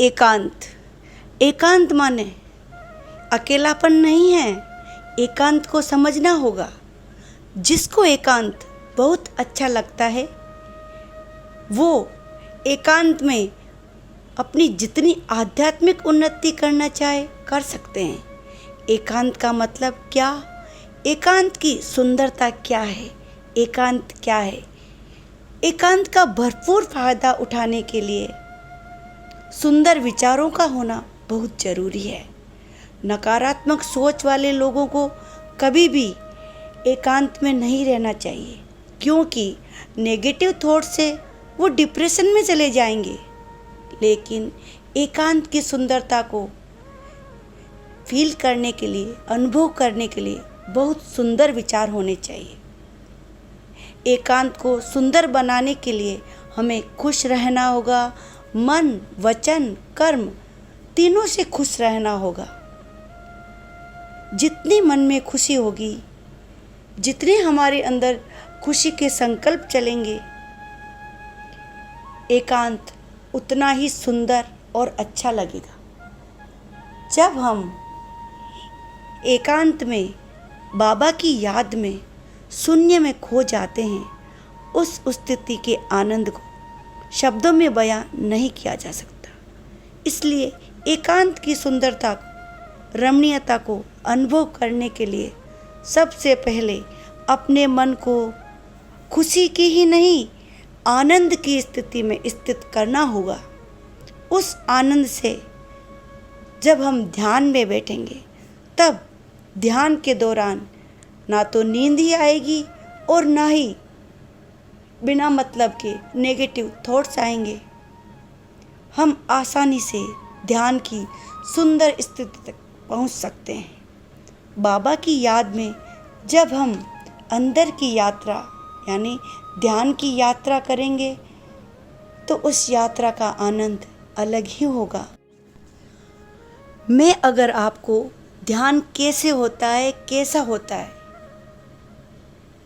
एकांत। एकांत माने अकेलापन नहीं है, एकांत को समझना होगा। जिसको एकांत बहुत अच्छा लगता है वो एकांत में अपनी जितनी आध्यात्मिक उन्नति करना चाहे कर सकते हैं। एकांत का मतलब क्या, एकांत की सुंदरता क्या है, एकांत क्या है। एकांत का भरपूर फायदा उठाने के लिए सुंदर विचारों का होना बहुत ज़रूरी है। नकारात्मक सोच वाले लोगों को कभी भी एकांत में नहीं रहना चाहिए, क्योंकि नेगेटिव थॉट से वो डिप्रेशन में चले जाएंगे। लेकिन एकांत की सुंदरता को फील करने के लिए, अनुभव करने के लिए बहुत सुंदर विचार होने चाहिए। एकांत को सुंदर बनाने के लिए हमें खुश रहना होगा। मन, वचन, कर्म तीनों से खुश रहना होगा। जितनी मन में खुशी होगी, जितने हमारे अंदर खुशी के संकल्प चलेंगे, एकांत उतना ही सुंदर और अच्छा लगेगा। जब हम एकांत में बाबा की याद में शून्य में खो जाते हैं, उस स्थिति के आनंद को शब्दों में बयां नहीं किया जा सकता। इसलिए एकांत की सुंदरता, रमणीयता को अनुभव करने के लिए सबसे पहले अपने मन को खुशी की ही नहीं, आनंद की स्थिति में स्थित करना होगा। उस आनंद से जब हम ध्यान में बैठेंगे, तब ध्यान के दौरान ना तो नींद ही आएगी और ना ही बिना मतलब के नेगेटिव थॉट्स आएंगे। हम आसानी से ध्यान की सुंदर स्थिति तक पहुंच सकते हैं। बाबा की याद में जब हम अंदर की यात्रा यानी ध्यान की यात्रा करेंगे तो उस यात्रा का आनंद अलग ही होगा। मैं अगर आपको ध्यान कैसे होता है, कैसा होता है,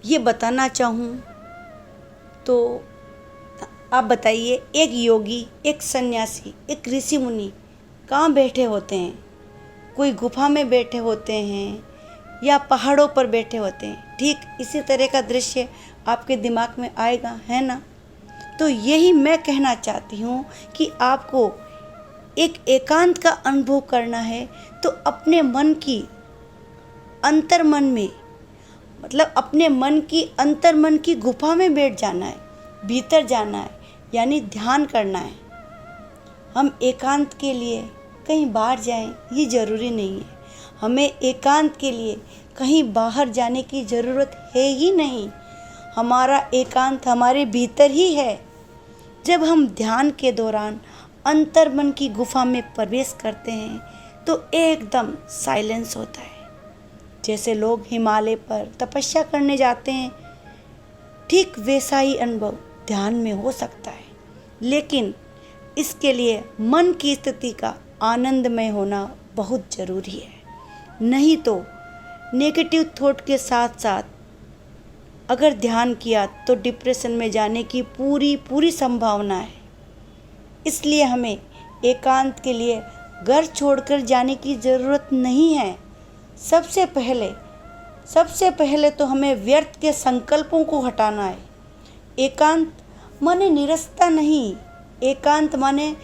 ये बताना चाहूँ तो आप बताइए, एक योगी, एक सन्यासी, एक ऋषि मुनि कहाँ बैठे होते हैं? कोई गुफा में बैठे होते हैं या पहाड़ों पर बैठे होते हैं। ठीक इसी तरह का दृश्य आपके दिमाग में आएगा, है ना? तो यही मैं कहना चाहती हूँ कि आपको एक एकांत का अनुभव करना है तो अपने मन की अंतर्मन में, मतलब अपने मन की अंतर्मन की गुफा में बैठ जाना है, भीतर जाना है, यानी ध्यान करना है। हम एकांत के लिए कहीं बाहर जाएं ये ज़रूरी नहीं है। हमें एकांत के लिए कहीं बाहर जाने की ज़रूरत है ही नहीं। हमारा एकांत हमारे भीतर ही है। जब हम ध्यान के दौरान अंतर्मन की गुफा में प्रवेश करते हैं तो एकदम साइलेंस होता है। जैसे लोग हिमालय पर तपस्या करने जाते हैं, ठीक वैसा ही अनुभव ध्यान में हो सकता है। लेकिन इसके लिए मन की स्थिति का आनंदमय होना बहुत ज़रूरी है। नहीं तो नेगेटिव थॉट के साथ साथ अगर ध्यान किया तो डिप्रेशन में जाने की पूरी संभावना है। इसलिए हमें एकांत के लिए घर छोड़कर जाने की ज़रूरत नहीं है। सबसे पहले तो हमें व्यर्थ के संकल्पों को हटाना है। एकांत माने निरसता नहीं, एकांत माने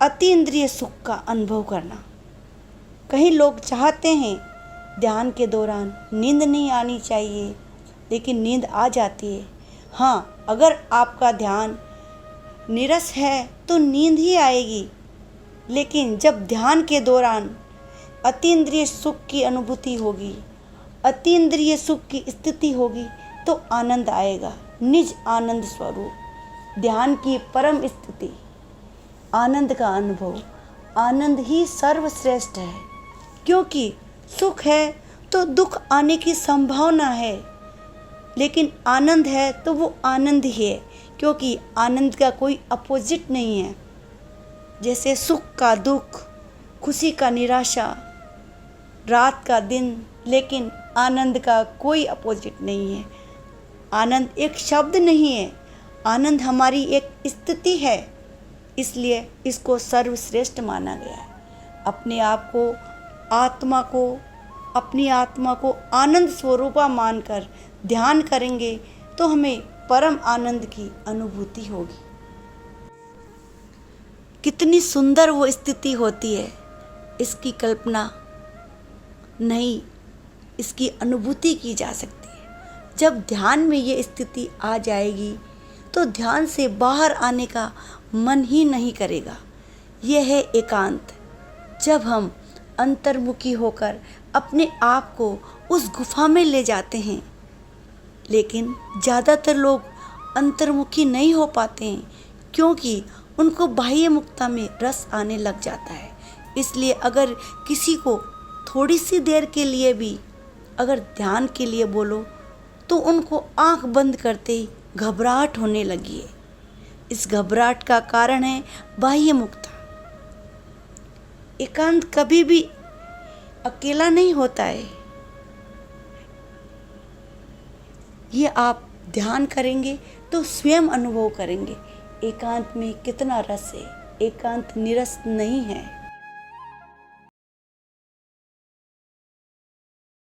अतीन्द्रिय सुख का अनुभव करना। कई लोग चाहते हैं ध्यान के दौरान नींद नहीं आनी चाहिए, लेकिन नींद आ जाती है। हाँ, अगर आपका ध्यान नीरस है तो नींद ही आएगी, लेकिन जब ध्यान के दौरान अतीन्द्रिय सुख की अनुभूति होगी, अतीन्द्रिय सुख की स्थिति होगी तो आनंद आएगा। निज आनंद स्वरूप, ध्यान की परम स्थिति, आनंद का अनुभव, आनंद ही सर्वश्रेष्ठ है। क्योंकि सुख है तो दुख आने की संभावना है, लेकिन आनंद है तो वो आनंद ही है, क्योंकि आनंद का कोई अपोजिट नहीं है। जैसे सुख का दुख, खुशी का निराशा, रात का दिन, लेकिन आनंद का कोई अपोजिट नहीं है। आनंद एक शब्द नहीं है, आनंद हमारी एक स्थिति है। इसलिए इसको सर्वश्रेष्ठ माना गया है। अपने आप को, अपनी आत्मा को आनंद स्वरूपा मानकर ध्यान करेंगे तो हमें परम आनंद की अनुभूति होगी। कितनी सुंदर वो स्थिति होती है, इसकी कल्पना नहीं, इसकी अनुभूति की जा सकती है। जब ध्यान में ये स्थिति आ जाएगी तो ध्यान से बाहर आने का मन ही नहीं करेगा। यह है एकांत। जब हम अंतर्मुखी होकर अपने आप को उस गुफा में ले जाते हैं, लेकिन ज़्यादातर लोग अंतर्मुखी नहीं हो पाते हैं क्योंकि उनको बाह्य मुक्ता में रस आने लग जाता है। इसलिए अगर किसी को थोड़ी सी देर के लिए भी अगर ध्यान के लिए बोलो तो उनको आंख बंद करते ही घबराहट होने लगी है। इस घबराहट का कारण है बाह्य मुक्ता। एकांत कभी भी अकेला नहीं होता है। ये आप ध्यान करेंगे तो स्वयं अनुभव करेंगे एकांत में कितना रस है। एकांत निरस नहीं है।